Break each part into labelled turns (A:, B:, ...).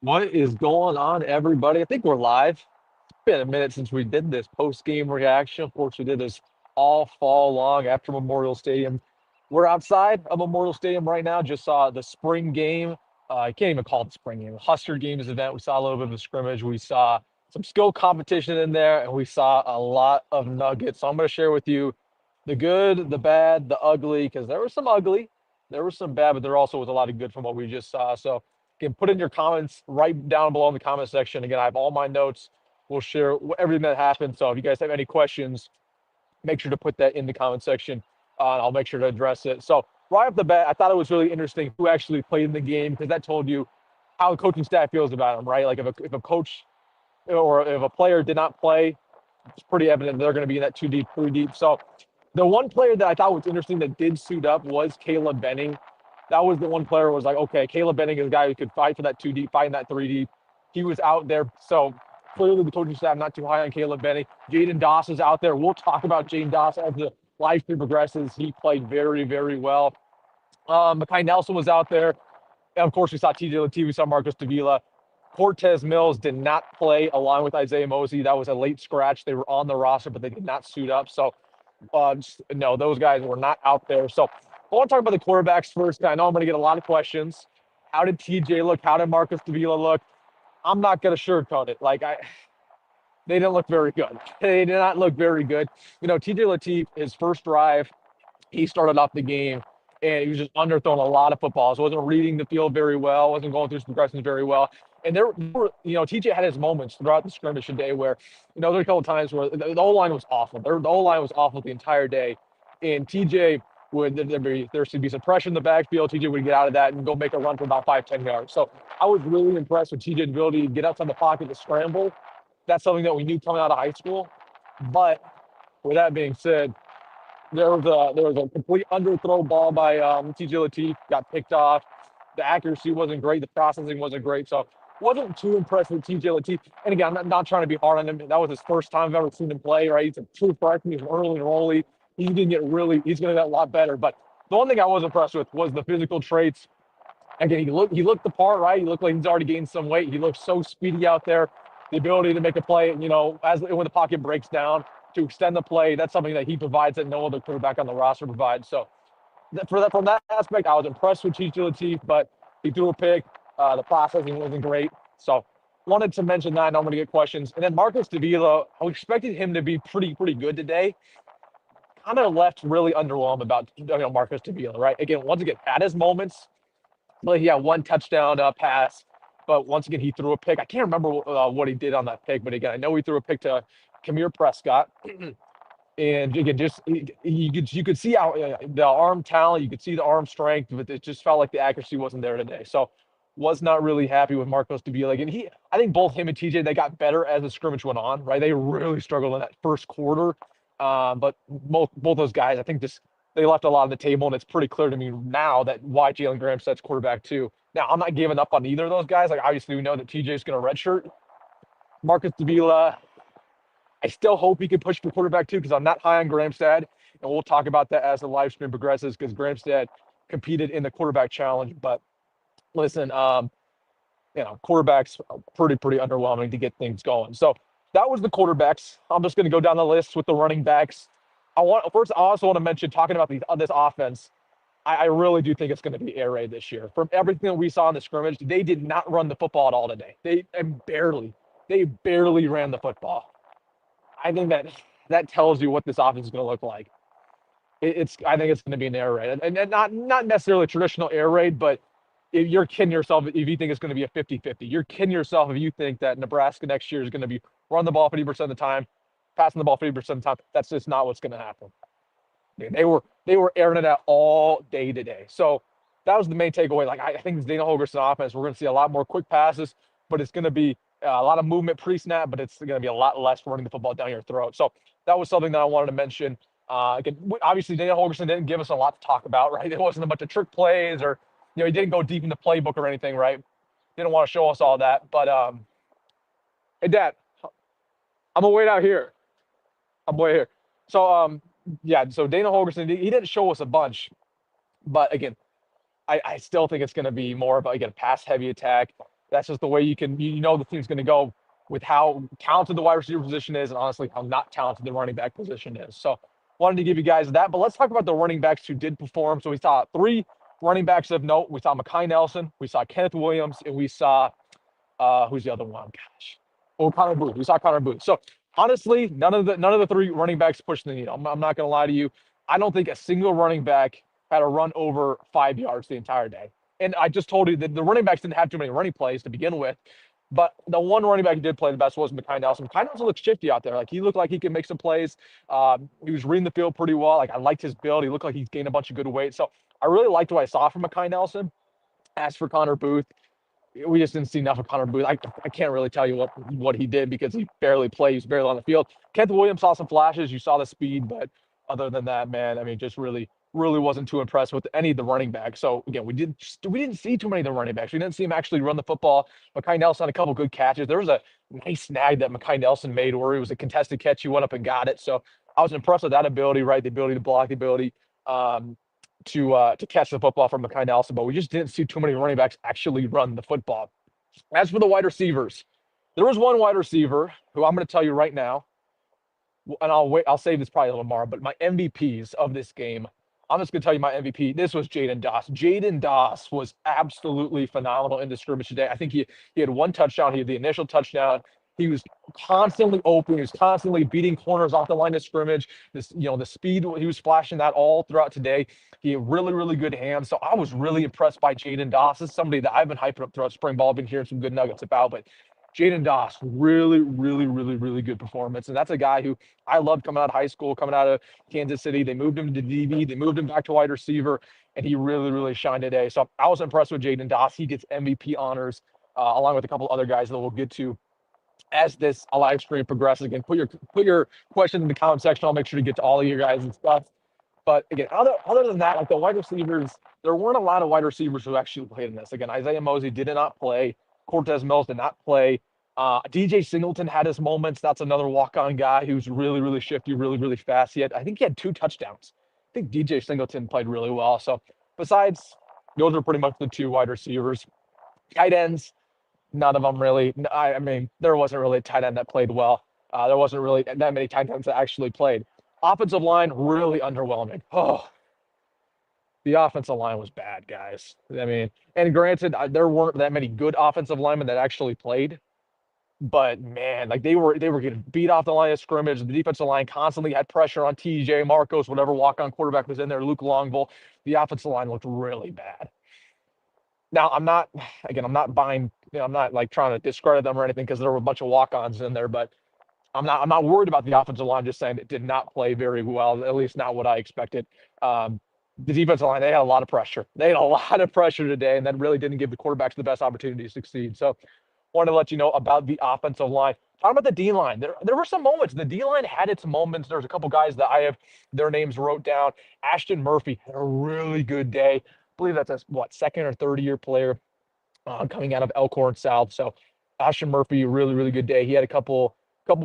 A: What is going on, everybody? I think we're live. It's been a minute since we did this post-game reaction. Of course, we did this all fall long after Memorial Stadium. We're outside of Memorial Stadium right now. Just saw the spring game. I can't even call it the spring game. Husker Games event. We saw a little bit of a scrimmage. We saw some skill competition in there, and we saw a lot of nuggets. So I'm going to share with you the good, the bad, the ugly, because there was some ugly, there was some bad, but there also was a lot of good from what we just saw. So you can put in your comments right down below in the comment section. Again, I have all my notes. We'll share everything that happened. So if you guys have any questions, make sure to put that in the comment section. I'll make sure to address it. So right off the bat, I thought it was really interesting who actually played in the game because that told you how the coaching staff feels about them, right? Like if a coach or if a player did not play, it's pretty evident they're going to be in that 2 deep, 3 deep. So the one player that I thought was interesting that did suit up was Caleb Benning. That was the one player who was like, okay, Caleb Benning is a guy who could fight for that 2 deep, fight in that 3 deep. He was out there. So clearly the coaching staff not too high on Caleb Benning. Jaden Doss is out there. We'll talk about Jaden Doss as the live stream progresses. He played very, very well. Makai Nelson was out there. And of course, we saw TJ Latif, we saw Marcus Davila. Cortez Mills did not play along with Isaiah Mosey. That was a late scratch. They were on the roster, but they did not suit up. So, no, those guys were not out there. So, I want to talk about the quarterbacks first. I know I'm going to get a lot of questions. How did TJ look? How did Marcus Davila look? I'm not going to sugarcoat it. They didn't look very good. They did not look very good. TJ Latif, his first drive, he started off the game and he was just underthrowing a lot of footballs. Wasn't reading the field very well. Wasn't going through his progressions very well. And there were, TJ had his moments throughout the scrimmage today where, there were a couple of times where the O line was awful. The O line was awful the entire day, and TJ there should be some pressure in the backfield. TJ would get out of that and go make a run for about 5-10 yards. So I was really impressed with TJ's ability to get outside the pocket to scramble. That's something that we knew coming out of high school. But with that being said, there was a complete underthrow ball by TJ Latif, got picked off. The accuracy wasn't great. The processing wasn't great. So wasn't too impressed with TJ Latif. And again, I'm not trying to be hard on him. That was his first time I've ever seen him play, right? He's a true freshman. He's early and rolly. He's going to get a lot better. But the one thing I was impressed with was the physical traits. Again, he looked the part, right? He looked like he's already gained some weight. He looked so speedy out there. The ability to make a play, as when the pocket breaks down, to extend the play. That's something that he provides that no other quarterback on the roster provides. So from that aspect, I was impressed with TJ Latif, but he threw a pick. The processing wasn't great. So wanted to mention that. And I'm going to get questions. And then Marcus Davila, I expected him to be pretty good today. Kind of left really underwhelmed about Marcus Davila, right? Again, once again, had his moments. But he had one touchdown pass. But once again, he threw a pick. I can't remember what he did on that pick. But again, I know he threw a pick to Kamir Prescott. And again, just you could see how the arm talent, you could see the arm strength, but it just felt like the accuracy wasn't there today. So was not really happy with Marcos Davila. Again, I think both him and TJ, they got better as the scrimmage went on, right? They really struggled in that first quarter. But both those guys, I think they left a lot on the table, and it's pretty clear to me now that why Jalen Gramstad's quarterback too. Now, I'm not giving up on either of those guys. Like, obviously, we know that TJ is going to redshirt. Marcus Davila, I still hope he can push for quarterback too, because I'm not high on Gramstad, and we'll talk about that as the live stream progresses, because Gramstad competed in the quarterback challenge. But listen, quarterbacks are pretty underwhelming to get things going. So that was the quarterbacks. I'm just going to go down the list with the running backs. I also want to mention, talking about this offense, I really do think it's going to be air raid this year. From everything that we saw in the scrimmage, they did not run the football at all today. They barely ran the football. I think that tells you what this offense is going to look like. I think it's going to be an air raid, and not necessarily a traditional air raid, but if you're kidding yourself if you think it's going to be a 50-50. You're kidding yourself if you think that Nebraska next year is going to be run the ball 50% of the time, passing the ball 50% of the time. That's just not what's going to happen. They were airing it out all day today. So that was the main takeaway. Like, I think this Dana Holgorsen offense, we're going to see a lot more quick passes, but it's going to be a lot of movement pre-snap, but it's going to be a lot less running the football down your throat. So that was something that I wanted to mention. Again, obviously, Dana Holgorsen didn't give us a lot to talk about, right? It wasn't a bunch of trick plays, or he didn't go deep in the playbook or anything, right? Didn't want to show us all that. But hey, Dad, I'm gonna wait out here. I'm way here. So so Dana Holgorsen, he didn't show us a bunch, but again, I still think it's going to be more of, again, pass heavy attack. That's just the way you know the team's going to go with how talented the wide receiver position is and honestly how not talented the running back position is. So wanted to give you guys that. But let's talk about the running backs who did perform. So we saw 3 running backs of note. We saw Mekhi Nelson, we saw Kenneth Williams, and we saw who's the other one? Gosh. Oh, Connor Booth. We saw Connor Booth. So honestly, none of the 3 running backs pushed the needle. I'm not going to lie to you. I don't think a single running back had a run over 5 yards the entire day. And I just told you that the running backs didn't have too many running plays to begin with. But the one running back who did play the best was Mekhi Nelson. Mekhi Nelson looked shifty out there. Like, he looked like he could make some plays. He was reading the field pretty well. Like, I liked his build. He looked like he's gained a bunch of good weight. So I really liked what I saw from Mekhi Nelson. As for Connor Booth, we just didn't see enough of Connor Booth. I can't really tell you what he did because he barely played. He was barely on the field. Kent Williams saw some flashes. You saw the speed, but other than that, man, I mean, just really wasn't too impressed with any of the running backs. So again, we didn't see too many of the running backs. We didn't see him actually run the football. Mekhi Nelson had a couple good catches. There was a nice snag that Mekhi Nelson made where it was a contested catch. He went up and got it. So I was impressed with that ability, right? The ability to block, the ability to catch the football from Mekhi Nelson, but we just didn't see too many running backs actually run the football. As for the wide receivers, there was one wide receiver who I'm going to tell you right now, and I'll save this probably a little more, but my MVPs of this game, I'm just going to tell you my MVP. This was Jaden Doss. Jaden Doss was absolutely phenomenal in the scrimmage today. I think he had 1 touchdown. He had the initial touchdown. He was constantly open. He was constantly beating corners off the line of scrimmage. The speed, he was flashing that all throughout today. He had really, really good hands. So I was really impressed by Jaden Doss. This is somebody that I've been hyping up throughout spring ball. I've been hearing some good nuggets about, but Jaden Doss, really, really, really, really good performance. And that's a guy who I loved coming out of high school, coming out of Kansas City. They moved him to DB. They moved him back to wide receiver, and he really, really shined today. So I was impressed with Jaden Doss. He gets MVP honors along with a couple other guys that we'll get to as this live stream progresses. Again, put your questions in the comment section. I'll make sure to get to all of you guys and stuff. But again, other than that, like the wide receivers, there weren't a lot of wide receivers who actually played in this. Again, Isaiah Mosley did not play. Cortez Mills did not play. DJ Singleton had his moments. That's another walk-on guy who's really, really shifty, really, really fast. I think he had 2 touchdowns. I think DJ Singleton played really well. So besides, those are pretty much the 2 wide receivers. Tight ends, none of them really. I mean, there wasn't really a tight end that played well. There wasn't really that many tight ends that actually played. Offensive line, really underwhelming. Oh, the offensive line was bad, guys. I mean, and granted, there weren't that many good offensive linemen that actually played. But man, like they were getting beat off the line of scrimmage. The defensive line constantly had pressure on TJ Marcos, whatever walk-on quarterback was in there, Luke Longville. The offensive line looked really bad. Now, I'm not buying, I'm not like trying to discredit them or anything because there were a bunch of walk-ons in there, but I'm not worried about the offensive line. Just saying it did not play very well, at least not what I expected. The defensive line, they had a lot of pressure. They had a lot of pressure today, and that really didn't give the quarterbacks the best opportunity to succeed. So wanted to let you know about the offensive line. Talking about the D-line, there were some moments. The D-line had its moments. There's a couple guys that I have their names wrote down. Ashton Murphy had a really good day. I believe that's a, 2nd or 3rd year player coming out of Elkhorn South. So Ashton Murphy, really, really good day. He had a couple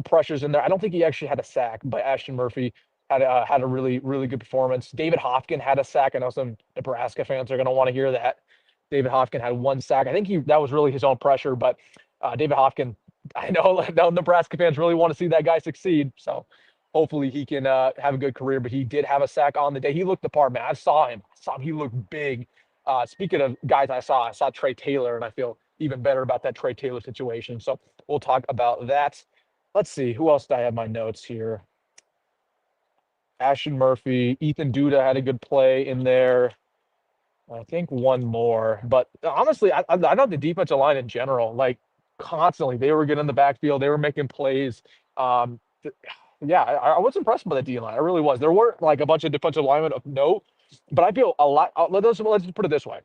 A: pressures in there. I don't think he actually had a sack, but Ashton Murphy had a really, really good performance. David Hofkin had a sack. I know some Nebraska fans are going to want to hear that. David Hofkin had 1 sack. I think that was really his own pressure, but David Hofkin, I know Nebraska fans really want to see that guy succeed. So hopefully he can have a good career, but he did have a sack on the day. He looked the part, man. I saw him. He looked big. Speaking of guys I saw Trey Taylor, and I feel even better about that Trey Taylor situation. So we'll talk about that. Let's see. Who else did I have my notes here? Ashton Murphy. Ethan Duda had a good play in there. I think 1 more. But honestly, I know the defensive line in general, like constantly, they were getting in the backfield. They were making plays. Yeah, I was impressed by the D-line. I really was. There weren't like a bunch of defensive linemen of note, but I feel a lot. Let's just put it this way.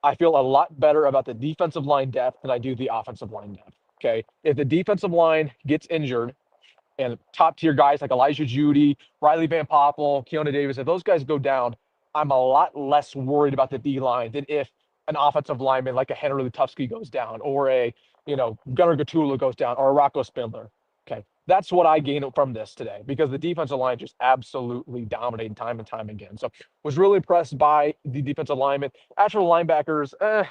A: I feel a lot better about the defensive line depth than I do the offensive line depth. Okay. If the defensive line gets injured and top tier guys like Elijah Judy, Riley Van Poppel, Keona Davis, if those guys go down, I'm a lot less worried about the D-line than if an offensive lineman like a Henry Lutovsky goes down or a Gunnar Gatula goes down or a Rocco Spindler. Okay. That's what I gained from this today because the defensive line just absolutely dominated time and time again. So was really impressed by the defensive linemen. As for the linebackers, the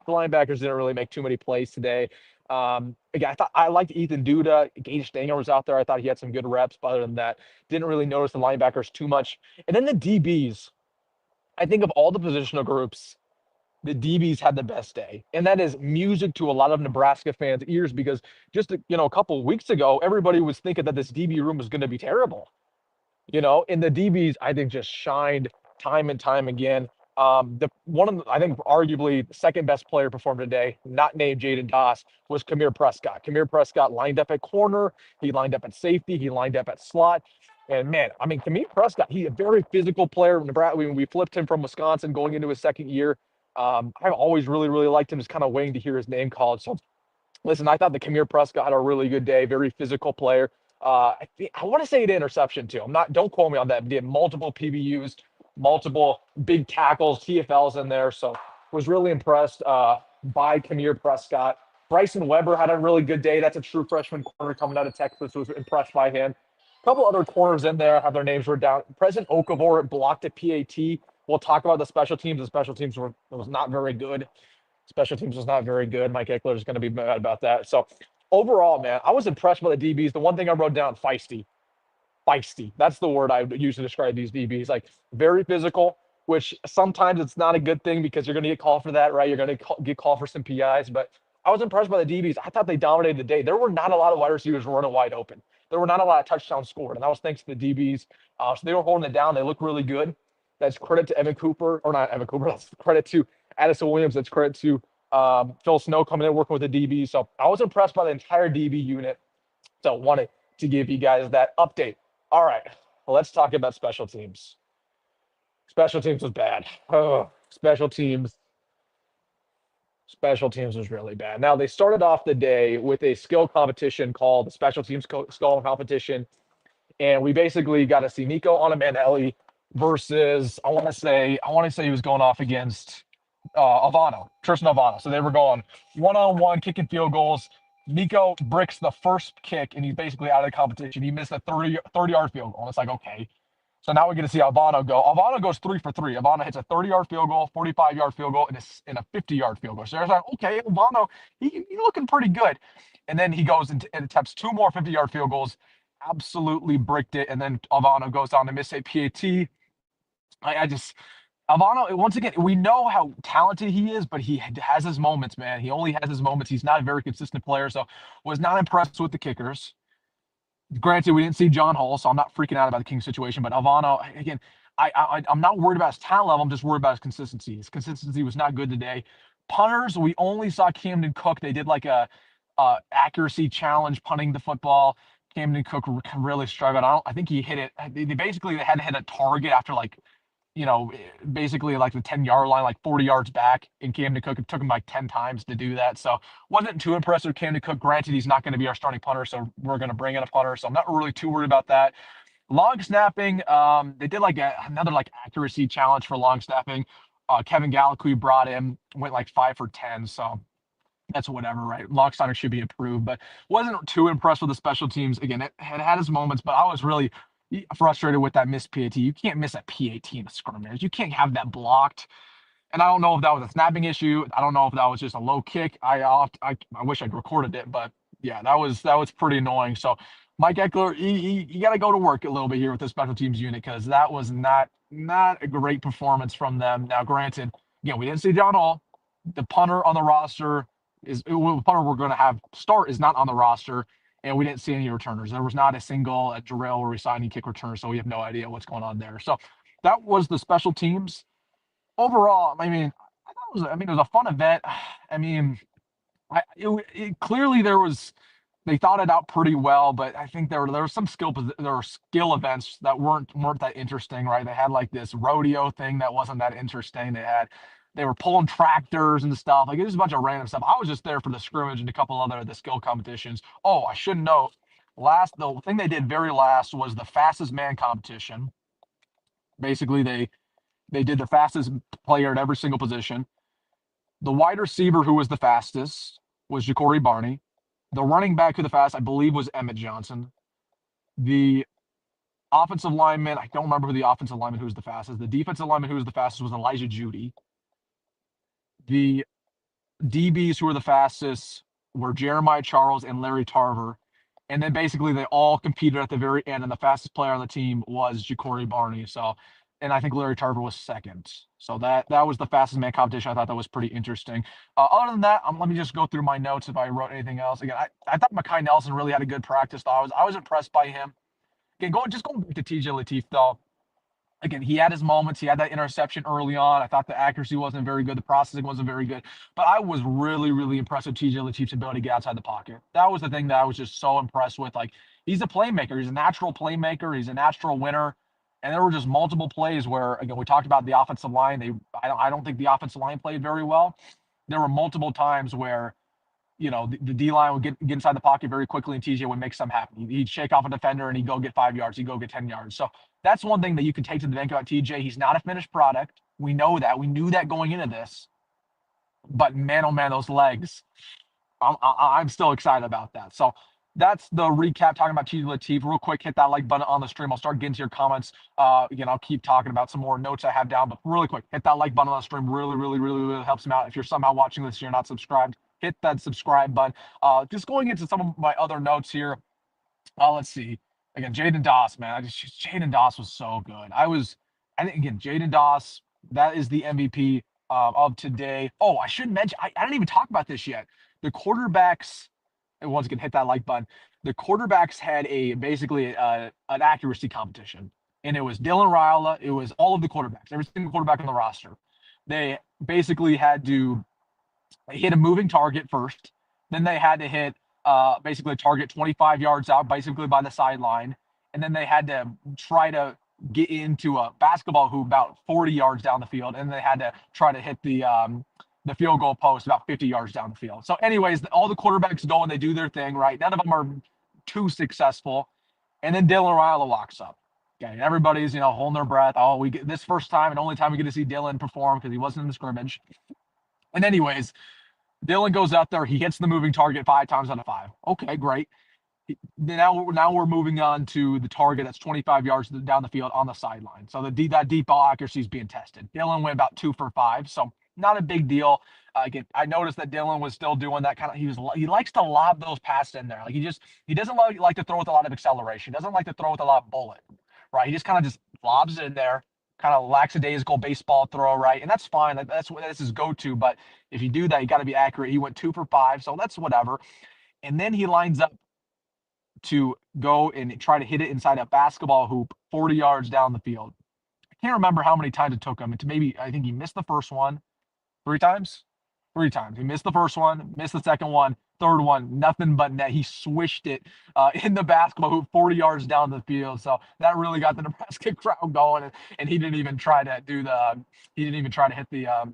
A: linebackers didn't really make too many plays today. Again, I thought I liked Ethan Duda. Gage Stanger was out there. I thought he had some good reps, but other than that, didn't really notice the linebackers too much. And then the DBs. I think of all the positional groups, the DBs had the best day, and that is music to a lot of Nebraska fans' ears because just a couple of weeks ago, everybody was thinking that this DB room was going to be terrible. And the DBs I think just shined time and time again. The one of the, I think arguably the second best player performed today, not named Jaden Doss, was Kamir Prescott. Kamir Prescott lined up at corner, he lined up at safety, he lined up at slot. And man, I mean, Kamir Prescott, he's a very physical player. Nebraska, we flipped him from Wisconsin going into his second year. I've always really, really liked him, just kind of waiting to hear his name called. So listen, I thought the Kamir Prescott had a really good day, very physical player. I want to say he did interception too. Don't quote me on that. He did multiple PBUs, multiple big tackles, TFLs in there. So was really impressed by Kamir Prescott. Bryson Weber had a really good day. That's a true freshman corner coming out of Texas. Was impressed by him. A couple other corners in there have their names written down. President Okafor blocked a PAT. We'll talk about the special teams. The special teams was not very good. Special teams was not very good. Mike Eckler is going to be mad about that. So overall, man, I was impressed by the DBs. The one thing I wrote down, feisty. Feisty. That's the word I would use to describe these DBs. Like very physical, which sometimes it's not a good thing because you're going to get called for that, right? You're going to get called for some PIs. But I was impressed by the DBs. I thought they dominated the day. There were not a lot of wide receivers running wide open. There were not a lot of touchdowns scored, and that was thanks to the DBs. So they were holding it down. They look really good. That's credit to Evan Cooper, or not Evan Cooper. That's credit to Addison Williams. That's credit to Phil Snow coming in working with the DB. So I was impressed by the entire DB unit. So wanted to give you guys that update. All right, well, let's talk about special teams. Special teams was bad. Oh, special teams was really bad. Now they started off the day with a skill competition called the special teams skill competition, and we basically got to see Nico Anamanelli versus I want to say he was going off against Alvano, Tristan Alvano. So they were going one-on-one, kicking field goals. Nico bricks the first kick, and he's basically out of the competition. He missed a 30-yard field goal. And it's like, okay. So now we get to see Alvano go. Alvano goes 3 for 3. Alvano hits a 30-yard field goal, 45-yard field goal, and a 50-yard field goal. So it's like, okay, Alvano, he's looking pretty good. And then he goes and attempts 2 more 50-yard field goals, absolutely bricked it. And then Alvano goes on to miss a PAT. Alvano, once again, we know how talented he is, but he has his moments, man. He only has his moments. He's not a very consistent player, so was not impressed with the kickers. Granted, we didn't see John Hall, so I'm not freaking out about the King situation, but Alvano, again, I'm not worried about his talent level. I'm just worried about his consistency. His consistency was not good today. Punters, we only saw Camden Cook. They did like a accuracy challenge punting the football. Camden Cook really struggled. I think he hit it. They basically had to hit a target after basically like the 10-yard line, like 40 yards back. And Camden Cook, it took him like 10 times to do that. So wasn't too impressed with Camden Cook. Granted, he's not going to be our starting punter, so we're going to bring in a punter. So I'm not really too worried about that. Long snapping, they did like another like accuracy challenge for long snapping. Kevin Gallique brought in, went like 5 for 10. So that's whatever, right? Long snapping should be improved, but wasn't too impressed with the special teams. Again, it had its moments, but I was really frustrated with that missed PAT. You can't miss a PAT in a scrimmage. You can't have that blocked. And I don't know if that was a snapping issue. I don't know if that was just a low kick. I wish I'd recorded it, but yeah, that was pretty annoying. So Mike Eckler, you got to go to work a little bit here with the special teams unit because that was not a great performance from them. Now, granted, again, we didn't see John Hall. The punter on the roster the punter we're going to have start is not on the roster. And we didn't see any returners. There was not a single drill or resigning kick return, so we have no idea what's going on there. So that was the special teams. Overall, I mean, it was a fun event. I mean, clearly they thought it out pretty well, but I think there were some skill events that weren't that interesting, right? They had like this rodeo thing that wasn't that interesting. They were pulling tractors and stuff. Like it was a bunch of random stuff. I was just there for the scrimmage and a couple other the skill competitions. Oh, I should note, the thing they did very last was the fastest man competition. Basically, they did the fastest player at every single position. The wide receiver who was the fastest was Jacory Barney. The running back who the fastest, I believe, was Emmett Johnson. The offensive lineman, I don't remember who the offensive lineman who was the fastest. The defensive lineman who was the fastest was Elijah Judy. The DBs who were the fastest were Jeremiah Charles and Larry Tarver. And then basically they all competed at the very end, and the fastest player on the team was Ja'Cory Barney. So, and I think Larry Tarver was second. So that was the fastest man competition. I thought that was pretty interesting. Other than that, let me just go through my notes if I wrote anything else. Again, I thought Mekhi Nelson really had a good practice. Though I was impressed by him. Again, going back to TJ Lateef though. Again, he had his moments. He had that interception early on. I thought the accuracy wasn't very good. The processing wasn't very good. But I was really, really impressed with TJ Lateef's ability to get outside the pocket. That was the thing that I was just so impressed with. Like, he's a playmaker. He's a natural playmaker. He's a natural winner. And there were just multiple plays where, again, we talked about the offensive line. I don't think the offensive line played very well. There were multiple times where the D line would get inside the pocket very quickly, and TJ would make something happen. He'd shake off a defender and he'd go get 5 yards. He'd go get 10 yards. So that's one thing that you can take to the bank about TJ. He's not a finished product. We know that. We knew that going into this. But man, oh man, those legs. I'm still excited about that. So that's the recap talking about TJ Lateef. Real quick, hit that like button on the stream. I'll start getting to your comments. Again, I'll keep talking about some more notes I have down, but really quick, hit that like button on the stream. Really, really, really, really helps me out. If you're somehow watching this and you're not subscribed, hit that subscribe button. Just going into some of my other notes here. Let's see. Again, Jaden Doss, man. Jaden Doss was so good. I think, again, Jaden Doss, that is the MVP of today. Oh, I should mention, I didn't even talk about this yet. The quarterbacks, and once again, hit that like button. The quarterbacks had basically an accuracy competition. And it was Dylan Raiola. It was all of the quarterbacks, every single quarterback on the roster. They basically had to hit a moving target first. Then they had to hit basically a target 25 yards out, basically by the sideline. And then they had to try to get into a basketball hoop about 40 yards down the field. And they had to try to hit the field goal post about 50 yards down the field. So anyways, all the quarterbacks go and they do their thing, right? None of them are too successful. And then Dylan Raiola walks up. Okay, everybody's, holding their breath. Oh, we get this first time and only time we get to see Dylan perform because he wasn't in the scrimmage. And anyways, Dylan goes out there. He hits the moving target 5 times out of 5. Okay, great. Now we're moving on to the target that's 25 yards down the field on the sideline. So that deep ball accuracy is being tested. Dylan went about 2 for 5, so not a big deal. Again, I noticed that Dylan was still doing that kind of. He likes to lob those passes in there. Like he doesn't like to throw with a lot of acceleration. He doesn't like to throw with a lot of bullet, right? He just kind of just lobs it in there, kind of lackadaisical baseball throw, right? And that's fine. That's his go-to. But if you do that, you got to be accurate. He went 2 for 5, so that's whatever. And then he lines up to go and try to hit it inside a basketball hoop 40 yards down the field. I can't remember how many times it took him. I think he missed the first one 3 times. 3 times. He missed the first one, missed the second one, third one, nothing but net. He swished it in the basketball hoop 40 yards down the field. So that really got the Nebraska crowd going. And he didn't even try to hit the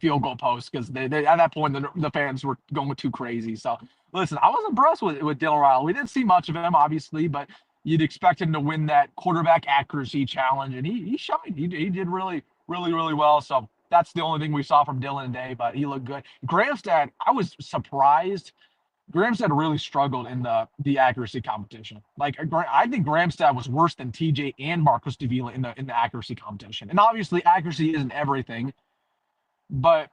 A: field goal post because they at that point the fans were going too crazy. So listen, I was impressed with Dylan Raiola. We didn't see much of him, obviously, but you'd expect him to win that quarterback accuracy challenge, and he shined. He did really, really, really well. So that's the only thing we saw from Dylan today, but he looked good. Gramstad, I was surprised. Gramstad really struggled in the accuracy competition. Like I think Gramstad was worse than TJ and Marcus Davila in the accuracy competition. And obviously, accuracy isn't everything, but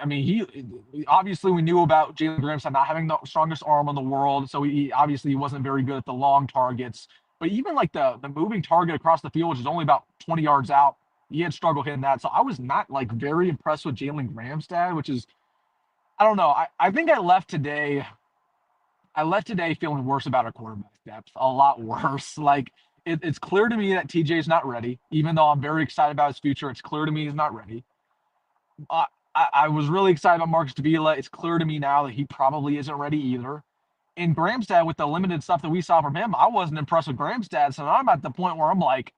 A: I mean, he obviously we knew about Jalen Gramstad not having the strongest arm in the world, so he obviously wasn't very good at the long targets. But even like the moving target across the field, which is only about 20 yards out, he had struggled hitting that. So I was not like very impressed with Jalen Gramstad, which is, I don't know. I think I left today feeling worse about our quarterback depth, a lot worse. Like it's clear to me that TJ is not ready, even though I'm very excited about his future. It's clear to me he's not ready. I was really excited about Marcus Davila. It's clear to me now that he probably isn't ready either. In Gramstad, with the limited stuff that we saw from him, I wasn't impressed with Gramstad. So I'm at the point where I'm like,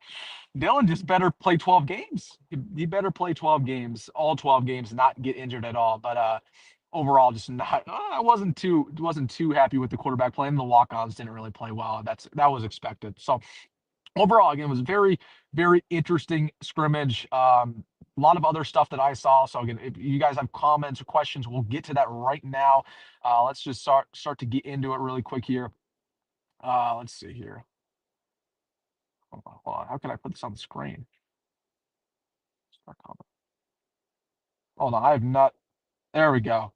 A: Dylan just better play 12 games. He better play 12 games, all 12 games, not get injured at all. But overall, just not. I wasn't too happy with the quarterback play, and the walk-ons didn't really play well. That was expected. So overall, again, it was very, very interesting scrimmage. A lot of other stuff that I saw. So again, if you guys have comments or questions, we'll get to that right now. Let's just start to get into it really quick here. Let's see here. Hold on. How can I put this on the screen? Start comment. Hold on. I have not. There we go.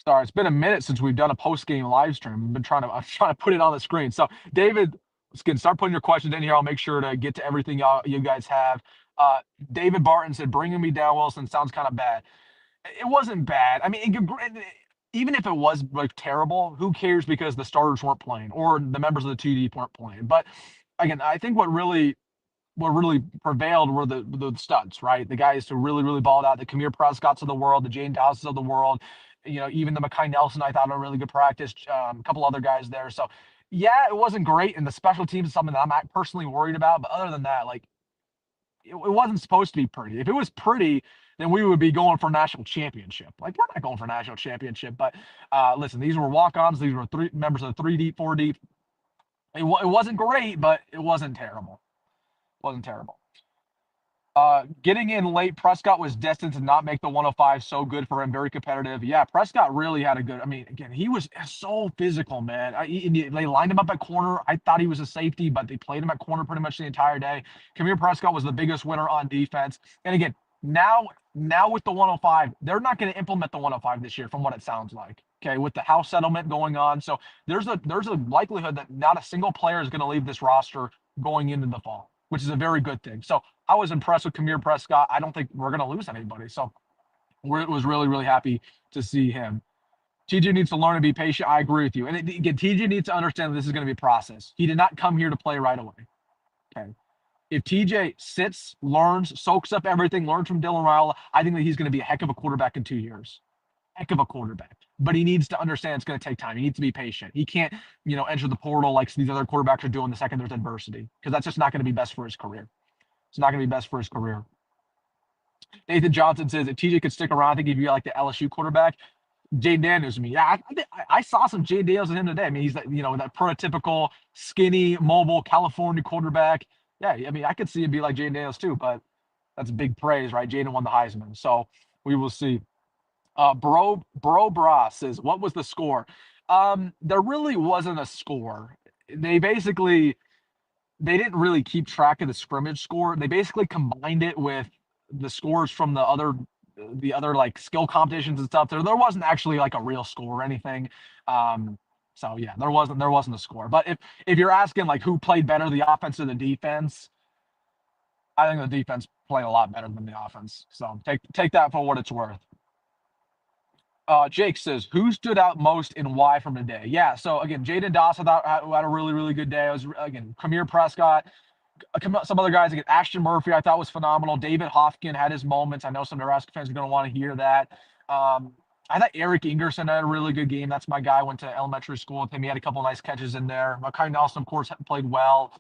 A: Sorry, it's been a minute since we've done a post-game live stream. I'm trying to put it on the screen. So, David, start putting your questions in here. I'll make sure to get to everything you guys have. Uh, David Barton said, "Bringing me down, Wilson, sounds kind of bad." It wasn't bad. I mean, even if it was like terrible, who cares because the starters weren't playing or the members of the 2D weren't playing. But again, I think what really prevailed were the studs, right? The guys who really balled out, the Kamir Prescotts of the world, the Jane Dawsons of the world, even the Makai Nelson, I thought, a really good practice. A couple other guys there. So, yeah, it wasn't great, and the special teams is something that I'm not personally worried about. But other than that, like, it wasn't supposed to be pretty. If it was pretty, then we would be going for national championship. Like, we're not going for national championship. But listen, these were walk-ons. These were three members of the 3 deep, 4 deep. It wasn't great, but it wasn't terrible. Wasn't terrible. Getting in late, Prescott was destined to not make the 105. So good for him, very competitive. Yeah, Prescott really had a good. I mean, again, he was so physical, man. They lined him up at corner. I thought he was a safety, but they played him at corner pretty much the entire day. Kamir Prescott was the biggest winner on defense. And again, now with the 105, they're not going to implement the 105 this year, from what it sounds like. Okay, with the house settlement going on, so there's a likelihood that not a single player is going to leave this roster going into the fall, which is a very good thing. So I was impressed with Kamir Prescott. I don't think we're going to lose anybody. So was really happy to see him. TJ needs to learn to be patient. I agree with you. And again, TJ needs to understand that this is going to be a process. He did not come here to play right away. Okay. If TJ sits, learns, soaks up everything, learns from Dylan Raiola, I think that he's going to be a heck of a quarterback in 2 years. Heck of a quarterback. But he needs to understand it's going to take time. He needs to be patient. He can't, enter the portal like these other quarterbacks are doing the second there's adversity, because that's just not going to be best for his career. It's not going to be best for his career. Nathan Johnson says if TJ could stick around, I think he'd be like the LSU quarterback. Jay Daniels to me. Yeah, I saw some Jay Daniels in him today. I mean, he's that, that prototypical skinny, mobile California quarterback. Yeah, I mean, I could see it be like Jay Daniels too, but that's big praise, right? Jaden won the Heisman. So we will see. Bro Bra says, what was the score? There really wasn't a score. They didn't really keep track of the scrimmage score. They basically combined it with the scores from the other like skill competitions and stuff. There wasn't actually like a real score or anything. So yeah, there wasn't a score. But if you're asking like who played better, the offense or the defense, I think the defense played a lot better than the offense. So take that for what it's worth. Jake says, who stood out most and why from today? Yeah, so again, Jaden Doss had a really good day. It was, again, Kamir Prescott, some other guys, again, Ashton Murphy, I thought was phenomenal. David Hofkin had his moments. I know some Nebraska fans are going to want to hear that. I thought Eric Ingerson had a really good game. That's my guy. I went to elementary school with him. He had a couple nice catches in there. Makai Nelson, of course, played well.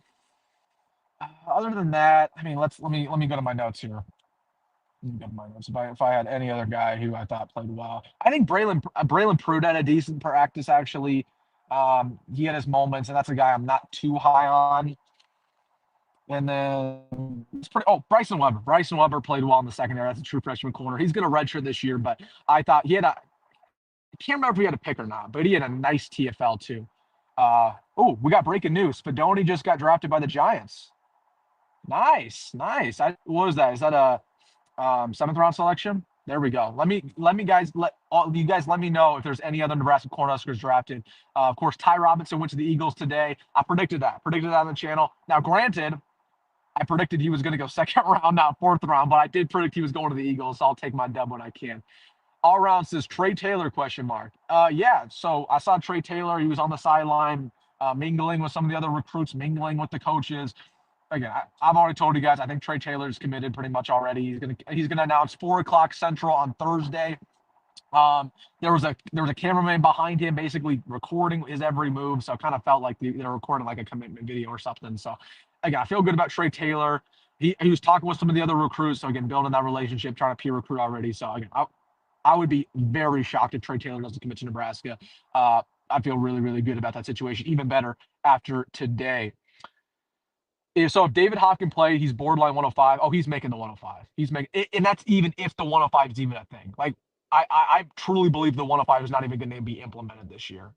A: Other than that, I mean, let me go to my notes here. If I had any other guy who I thought played well, I think Braylon Pruitt had a decent practice actually. He had his moments, and that's a guy I'm not too high on. And then Bryson Weber. Bryson Weber played well in the secondary. That's a true freshman corner. He's going to redshirt this year, but I thought I can't remember if he had a pick or not, but he had a nice TFL too. We got breaking news. Fedoni just got drafted by the Giants. Nice. What was that? Is that a 7th round selection? There we go. Let you guys let me know if there's any other Nebraska Cornhuskers drafted. Of course, Ty Robinson went to the Eagles today. I predicted that on the channel. Now, granted, I predicted he was going to go 2nd round, not 4th round, but I did predict he was going to the Eagles, so I'll take my dub when I can. All around says Trey Taylor ? Yeah, so I saw Trey Taylor. He was on the sideline, mingling with some of the other recruits, mingling with the coaches. Again, I've already told you guys, I think Trey Taylor's committed pretty much already. He's gonna announce 4:00 Central on Thursday. There was a cameraman behind him basically recording his every move, so it kind of felt like they're recording like a commitment video or something. So again, I feel good about Trey Taylor. He was talking with some of the other recruits, so again, building that relationship, trying to peer recruit already. So again, I would be very shocked if Trey Taylor doesn't commit to Nebraska. I feel really good about that situation. Even better after today. So if David Hawk can play, he's borderline 105. Oh, he's making the 105. He's making, and that's even if the 105 is even a thing. Like I truly believe the 105 is not even going to be implemented this year.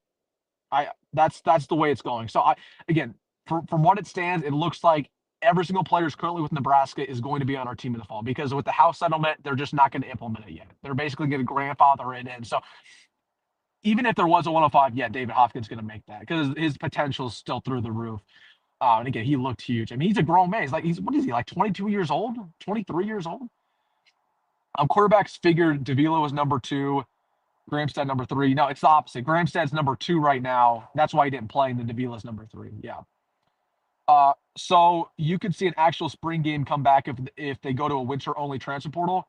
A: That's the way it's going. So again, from what it stands, it looks like every single player who's currently with Nebraska is going to be on our team in the fall because with the House settlement, they're just not going to implement it yet. They're basically going to grandfather it in. So even if there was a 105, yeah, David Hopkins going to make that because his potential is still through the roof. And again, he looked huge. I mean, he's a grown man. What is he, like 22 years old, 23 years old? Quarterbacks figured Davila was number 2, Gramstad number 3. No, it's the opposite. Gramstad's number 2 right now. That's why he didn't play, and then Davila's number 3. Yeah. So you could see an actual spring game come back if they go to a winter-only transfer portal.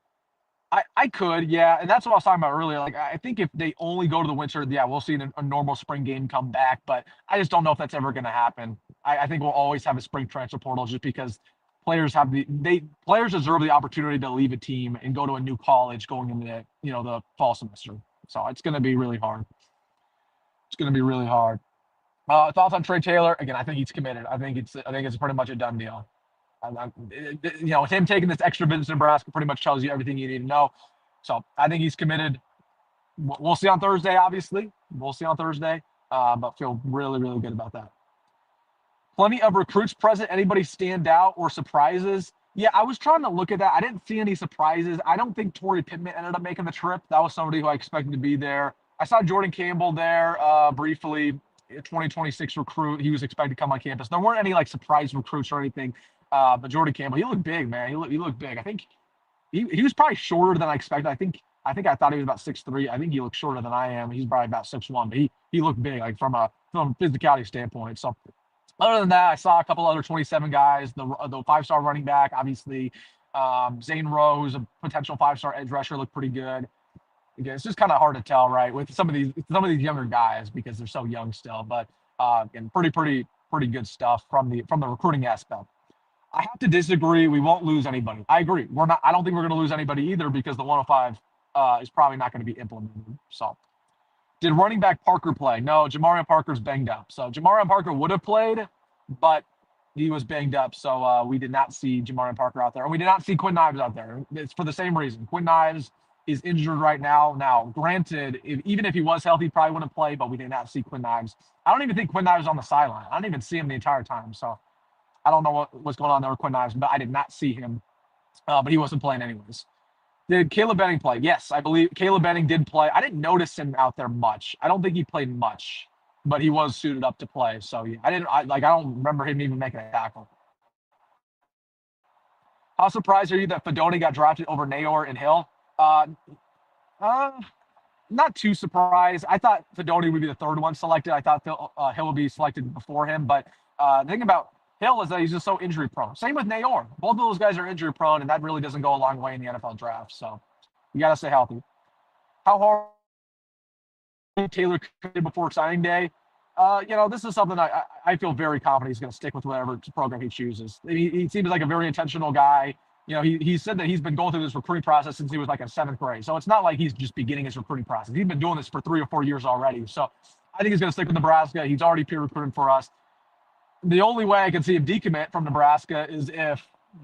A: I could, yeah, and that's what I was talking about earlier. Like, I think if they only go to the winter, yeah, we'll see a normal spring game come back, but I just don't know if that's ever going to happen. I think we'll always have a spring transfer portal just because players deserve the opportunity to leave a team and go to a new college going into the fall semester. So it's going to be really hard. It's going to be really hard. Thoughts on Trey Taylor? Again, I think he's committed. I think it's pretty much a done deal. With him taking this extra visit to Nebraska pretty much tells you everything you need to know. So I think he's committed. We'll see on Thursday, obviously. We'll see on Thursday, but feel really, really good about that. Plenty of recruits present. Anybody stand out or surprises? Yeah, I was trying to look at that. I didn't see any surprises. I don't think Torrey Pittman ended up making the trip. That was somebody who I expected to be there. I saw Jordan Campbell there briefly, 2026 recruit. He was expected to come on campus. There weren't any surprise recruits or anything. But Jordan Campbell, he looked big, man. He looked big. I think he was probably shorter than I expected. I think I thought he was about 6'3". I think he looked shorter than I am. He's probably about 6'1", but he looked big, from a physicality standpoint. So other than that, I saw a couple other 27 guys. The 5-star running back, obviously, Zane Rowe, who's a potential 5-star edge rusher, looked pretty good. Again, it's just kind of hard to tell, right, with some of these younger guys because they're so young still. But again, pretty good stuff from the recruiting aspect. I have to disagree. We won't lose anybody. I agree. I don't think we're going to lose anybody either because the 105 is probably not going to be implemented. So, did running back Parker play? No, Jamarian Parker's banged up. So Jamarian Parker would have played, but he was banged up. So we did not see Jamarian Parker out there, and we did not see Quinn Knives out there. It's for the same reason. Quinn Knives is injured right now. Now, granted, even if he was healthy, he probably wouldn't play. But we did not see Quinn Knives. I don't even think Quinn Knives was on the sideline. I didn't even see him the entire time. So. I don't know what's going on there with Quinn Knives, but I did not see him. But he wasn't playing anyways. Did Caleb Benning play? Yes, I believe Caleb Benning did play. I didn't notice him out there much. I don't think he played much, but he was suited up to play. So yeah, I don't remember him even making a tackle. How surprised are you that Fedoni got drafted over Nayor and Hill? Not too surprised. I thought Fedoni would be the third one selected. I thought Hill would be selected before him, but the thing about Hill is that he's just so injury prone. Same with Nayor. Both of those guys are injury prone, and that really doesn't go a long way in the NFL draft. So you got to stay healthy. How hard Taylor committed before signing day? This is something I feel very confident he's going to stick with whatever program he chooses. He seems like a very intentional guy. He said that he's been going through this recruiting process since he was in 7th grade. So it's not like he's just beginning his recruiting process. He's been doing this for 3 or 4 years already. So I think he's going to stick with Nebraska. He's already peer recruiting for us. The only way I can see him decommit from Nebraska is if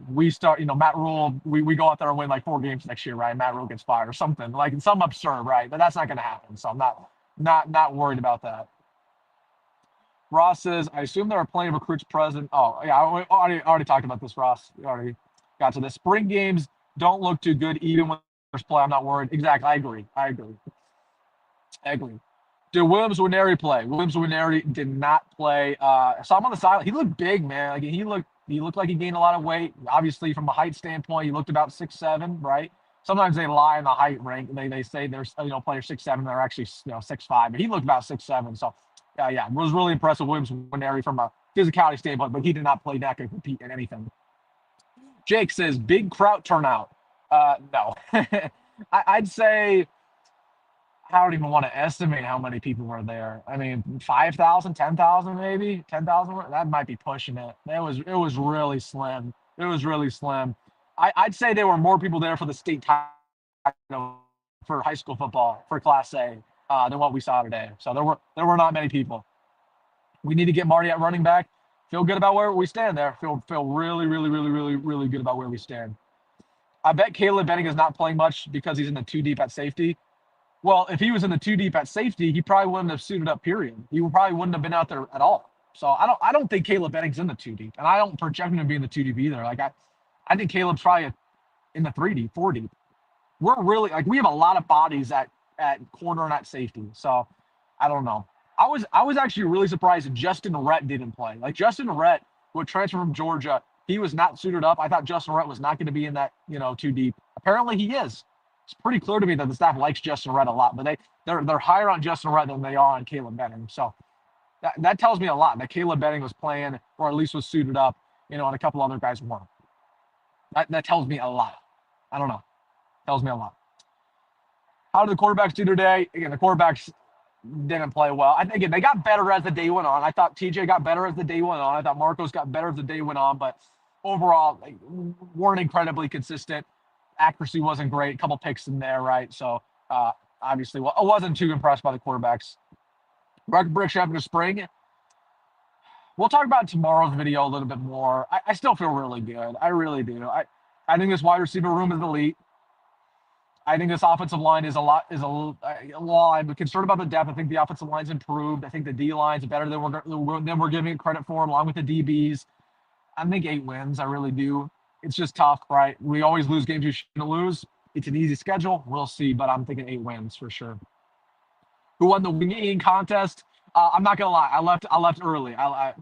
A: we start, Matt Rhule, we go out there and win 4 games next year, right? Matt Rhule gets fired or something, some absurd, right? But that's not going to happen. So I'm not worried about that. Ross says, I assume there are plenty of recruits present. Oh, yeah, I already talked about this, Ross. We already got to this. Spring games don't look too good even when there's play. I'm not worried. Exactly. I agree. Did Williams Winery play? Williams Winery did not play. I saw him on the sideline. He looked big, man. He looked like he gained a lot of weight. Obviously, from a height standpoint, he looked about 6'7", right? Sometimes they lie in the height rank. They say there's players 6'7", they're actually 6'5", but he looked about 6'7". So yeah, was really impressed with Williams Winery from a physicality standpoint, but he did not play that to compete in anything. Jake says big crowd turnout. No, I'd say. I don't even want to estimate how many people were there. I mean, 5,000, 10,000 maybe, 10,000. That might be pushing it. It was really slim. I'd say there were more people there for the state title for high school football for Class A than what we saw today. So there were not many people. We need to get Marty at running back. Feel good about where we stand there. Feel really, really, really, really, really good about where we stand. I bet Caleb Benning is not playing much because he's in the 2 deep at safety. Well, if he was in the 2 deep at safety, he probably wouldn't have suited up, period. He probably wouldn't have been out there at all. So I don't think Caleb Benning's in the 2 deep, and I don't project him to be in the 2 deep either. Like I think Caleb's probably in the 3 deep, 4 deep. We're really like we have a lot of bodies at corner and at safety. So I don't know. I was actually really surprised that Justin Rhett didn't play. Like Justin Rhett would transfer from Georgia. He was not suited up. I thought Justin Rhett was not going to be in that 2 deep. Apparently he is. It's pretty clear to me that the staff likes Justin Rhett a lot, but they're higher on Justin Rhett than they are on Caleb Benning. So that tells me a lot that Caleb Benning was playing or at least was suited up, and a couple other guys weren't. That tells me a lot. I don't know. Tells me a lot. How did the quarterbacks do today? Again, the quarterbacks didn't play well. I think they got better as the day went on. I thought TJ got better as the day went on. I thought Marcos got better as the day went on, but overall, they weren't incredibly consistent. Accuracy wasn't great. A couple picks in there, right? So obviously, I wasn't too impressed by the quarterbacks. Record prediction after the spring. We'll talk about tomorrow's video a little bit more. I still feel really good. I really do. I think this wide receiver room is elite. I think this offensive line is a lot. While I'm concerned about the depth, I think the offensive line's improved. I think the D line's better than we're giving it credit for, along with the DBs. I think 8 wins. I really do. It's just tough, right? We always lose games you shouldn't lose. It's an easy schedule. We'll see, but I'm thinking 8 wins for sure. Who won the wing eating contest? I'm not gonna lie. I left early. I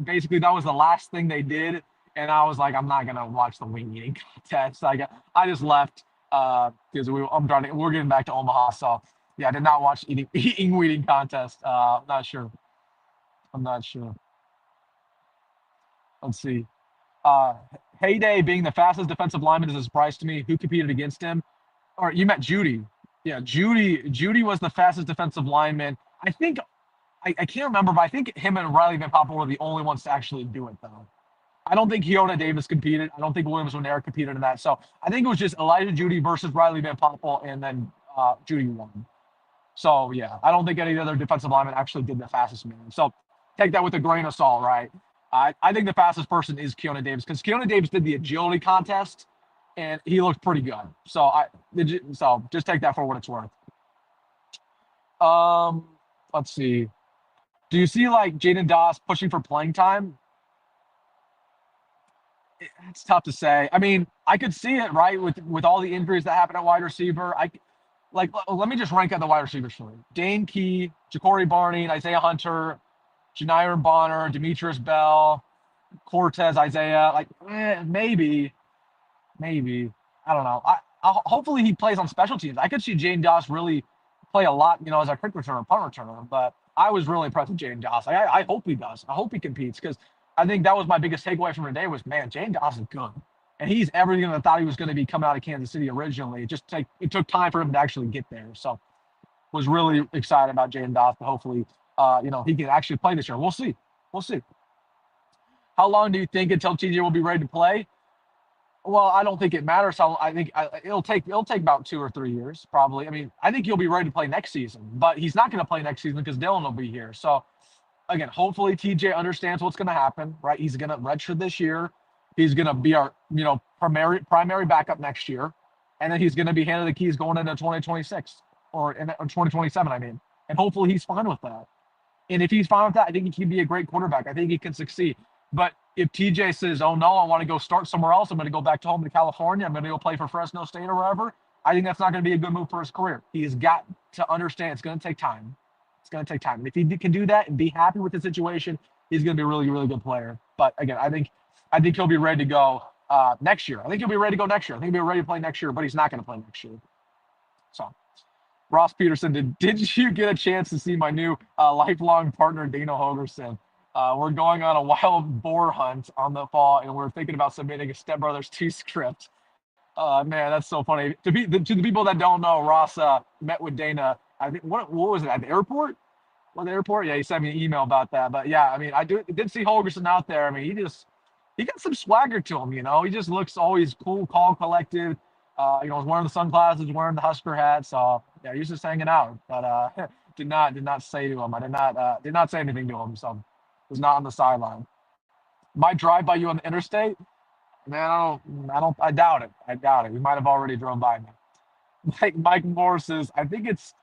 A: basically that was the last thing they did, and I was like, I'm not gonna watch the wing eating contest. I just left because we're getting back to Omaha. So yeah, I did not watch eating weeding contest. I'm not sure. Let's see. Heyday being the fastest defensive lineman is a surprise to me. Who competed against him? Or you met Judy. Yeah, Judy was the fastest defensive lineman. I think I can't remember, but I think him and Riley Van Poppel were the only ones to actually do it, though. I don't think Keona Davis competed. I don't think Williams Winera competed in that. So I think it was just Elijah Judy versus Riley Van Poppel, and then Judy won. So yeah, I don't think any other defensive lineman actually did the fastest man. So take that with a grain of salt, right? I think the fastest person is Keona Davis because Keona Davis did the agility contest, and he looked pretty good. So just take that for what it's worth. Let's see. Do you see like Jaden Doss pushing for playing time? It's tough to say. I mean, I could see it, right, with all the injuries that happened at wide receiver. Let me just rank out the wide receivers for you. Dane Key, Ja'Cory Barney, Isaiah Hunter, Janiron Bonner, Demetrius Bell, Cortez, Isaiah. Maybe. I don't know. Hopefully he plays on special teams. I could see Jaden Doss really play a lot, as a kick returner, punt returner. But I was really impressed with Jaden Doss. I hope he does. I hope he competes because I think that was my biggest takeaway from today was, man, Jaden Doss is good. And he's everything I thought he was going to be coming out of Kansas City originally. It took time for him to actually get there. So was really excited about Jaden Doss, but hopefully, he can actually play this year. We'll see. How long do you think until TJ will be ready to play? Well, I don't think it matters. I think it'll take about 2 or 3 years, probably. I mean, I think he'll be ready to play next season, but he's not going to play next season because Dylan will be here. So, again, hopefully TJ understands what's going to happen, right? He's going to redshirt this year. He's going to be our, primary backup next year, and then he's going to be handed the keys going into 2026 or 2027. I mean, and hopefully he's fine with that. And if he's fine with that, I think he can be a great quarterback. I think he can succeed. But if TJ says, oh, no, I want to go start somewhere else, I'm going to go back home to California, I'm going to go play for Fresno State or wherever, I think that's not going to be a good move for his career. He has got to understand it's going to take time. And if he can do that and be happy with the situation, he's going to be a really, really good player. But, again, I think he'll be ready to go next year. I think he'll be ready to go next year. I think he'll be ready to play next year, but he's not going to play next year. So, Ross Peterson, did you get a chance to see my new lifelong partner, Dana Hogerson? We're going on a wild boar hunt on the fall, and we're thinking about submitting a Step Brothers 2 script. Man, that's so funny. To the people that don't know, Ross met with Dana. I think what was it at the airport? Well, the airport. Yeah, he sent me an email about that. But yeah, I mean, I did see Holgerson out there. I mean, he got some swagger to him. He just looks always cool, calm, collected. He's wearing the sunglasses, wearing the Husker hat. So yeah, he's just hanging out. But did not say to him. I did not say anything to him. So. Was not on the sideline. Might drive by you on the interstate? Man, I doubt it. We might have already drove by me. Mike Moore says, I think it's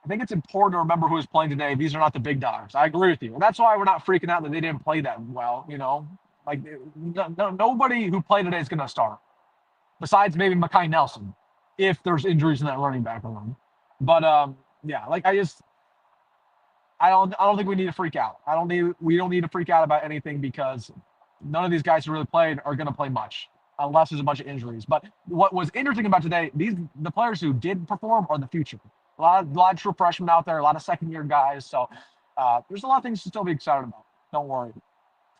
A: I think it's important to remember who is playing today. These are not the big dogs. I agree with you. And that's why we're not freaking out that they didn't play that well, you know? Like, nobody who played today is going to start, besides maybe Mekhi Nelson, if there's injuries in that running back room. But, yeah, like, I don't think we need to freak out. We don't need to freak out about anything because none of these guys who really played are going to play much unless there's a bunch of injuries. But what was interesting about today, the players who did perform are the future. A lot of true freshmen out there, a lot of second-year guys. So there's a lot of things to still be excited about. Don't worry.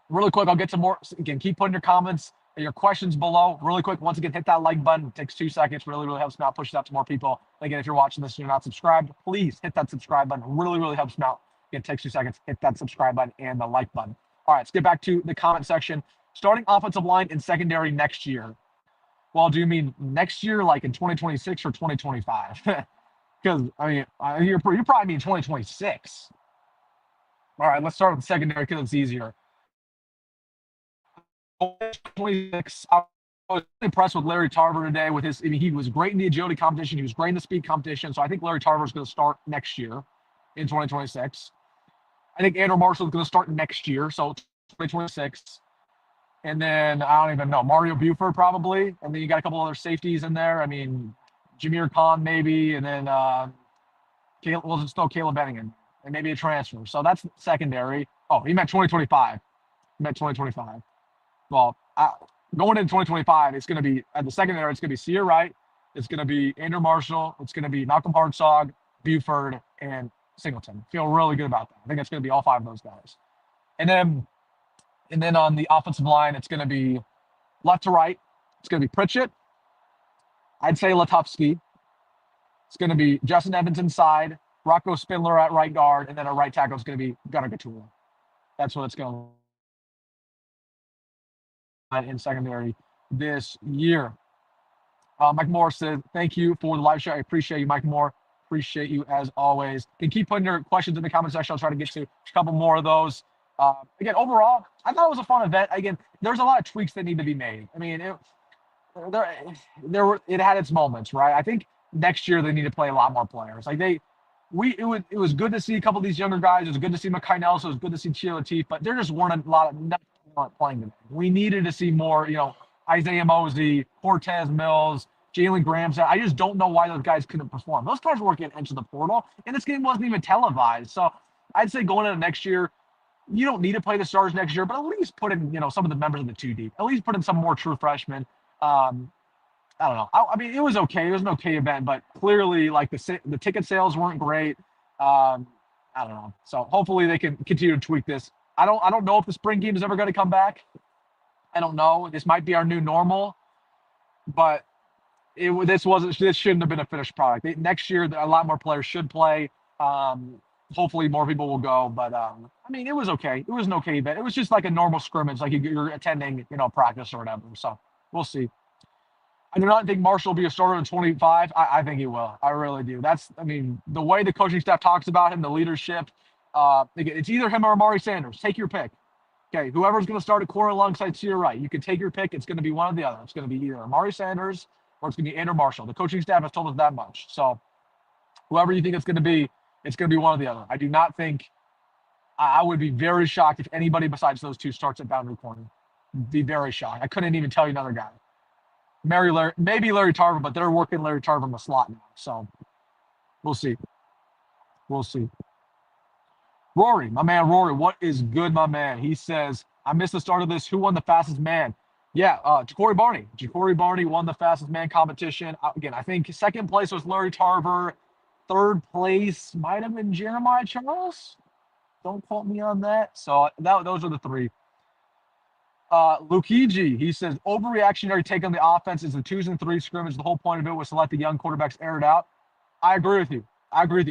A: Really quick, I'll get to more. Again, keep putting your comments and your questions below. Really quick, once again, hit that like button. It takes 2 seconds. Really, really helps me out. Push it out to more people. Again, if you're watching this and you're not subscribed, please hit that subscribe button. Really, really helps me out. Again, it takes 2 seconds. Hit that subscribe button and the like button. All right, let's get back to the comment section. Starting offensive line and secondary next year. Well, do you mean next year, like in 2026 or 2025? Because, I mean, you probably mean 2026. All right, let's start with secondary because it's easier. 26. I was impressed with Larry Tarver today with his. I mean, he was great in the agility competition. He was great in the speed competition. So I think Larry Tarver is going to start next year in 2026. I think Andrew Marshall is going to start next year, so 2026. And then I don't even know, Mario Buford probably. And then you got a couple other safeties in there. I mean, Jameer Khan maybe, and then still Caleb Bennigan, and maybe a transfer. So that's secondary. Oh, he meant 2025. He meant 2025. Well, going into 2025, it's going to be at the secondary. It's going to be Sear Wright. It's going to be Andrew Marshall. It's going to be Malcolm Hartzog, Buford, and Singleton. Feel really good about that. I think it's going to be all 5 of those guys. And then on the offensive line, it's going to be left to right. It's going to be Pritchett. I'd say Latufsky. It's going to be Justin Evans inside, Rocco Spindler at right guard, and then a right tackle is going to be Gunnar Gatula. That's what it's going to in secondary this year. Mike Moore says, thank you for the live show. I appreciate you, Mike Moore. Appreciate you as always. And keep putting your questions in the comment section. I'll try to get to a couple more of those. Again, overall, I thought it was a fun event. Again, there's a lot of tweaks that need to be made. I mean, it had its moments, right? I think next year they need to play a lot more players. Like it was good to see a couple of these younger guys. It was good to see Mekhi Nelson. It was good to see Chio Latif, but there just weren't a lot of playing today. We needed to see more, Isaiah Mosey, Cortez Mills, Jalen Graham. I just don't know why those guys couldn't perform. Those guys weren't getting into the portal, and this game wasn't even televised. So I'd say going into next year, you don't need to play the stars next year, but at least put in, some of the members of the 2 deep. At least put in some more true freshmen. I don't know. I mean, it was okay. It was an okay event, but clearly, like the ticket sales weren't great. I don't know. So hopefully they can continue to tweak this. I don't know if the spring game is ever going to come back. I don't know. This might be our new normal, but this shouldn't have been a finished product. Next year, a lot more players should play. Hopefully more people will go, but I mean, it was okay. It was an okay event. It was just like a normal scrimmage, like you're attending, practice or whatever. So we'll see. I do not think Marshall will be a starter in 25. I think he will. I really do. The way the coaching staff talks about him, the leadership, it's either him or Amari Sanders. Take your pick. Okay, whoever's going to start a corner alongside Sear Wright, you can take your pick. It's going to be one or the other. It's going to be either Amari Sanders or it's going to be Andrew Marshall. The coaching staff has told us that much. So whoever you think it's going to be one or the other. I do not think – I would be very shocked if anybody besides those 2 starts at boundary corner. Be very shocked. I couldn't even tell you another guy. Maybe Larry Tarver, but they're working Larry Tarver in the slot now. So we'll see. We'll see. Rory, my man Rory, what is good, my man? He says, I missed the start of this. Who won the fastest man? Yeah, Ja'Cory Barney. Ja'Cory Barney won the fastest man competition. Again, I think second place was Larry Tarver. Third place might have been Jeremiah Charles. Don't quote me on that. So those are the 3. Lukiji, he says, overreactionary take on the offense is the 2s and 3s scrimmage. The whole point of it was to let the young quarterbacks air it out. I agree with you.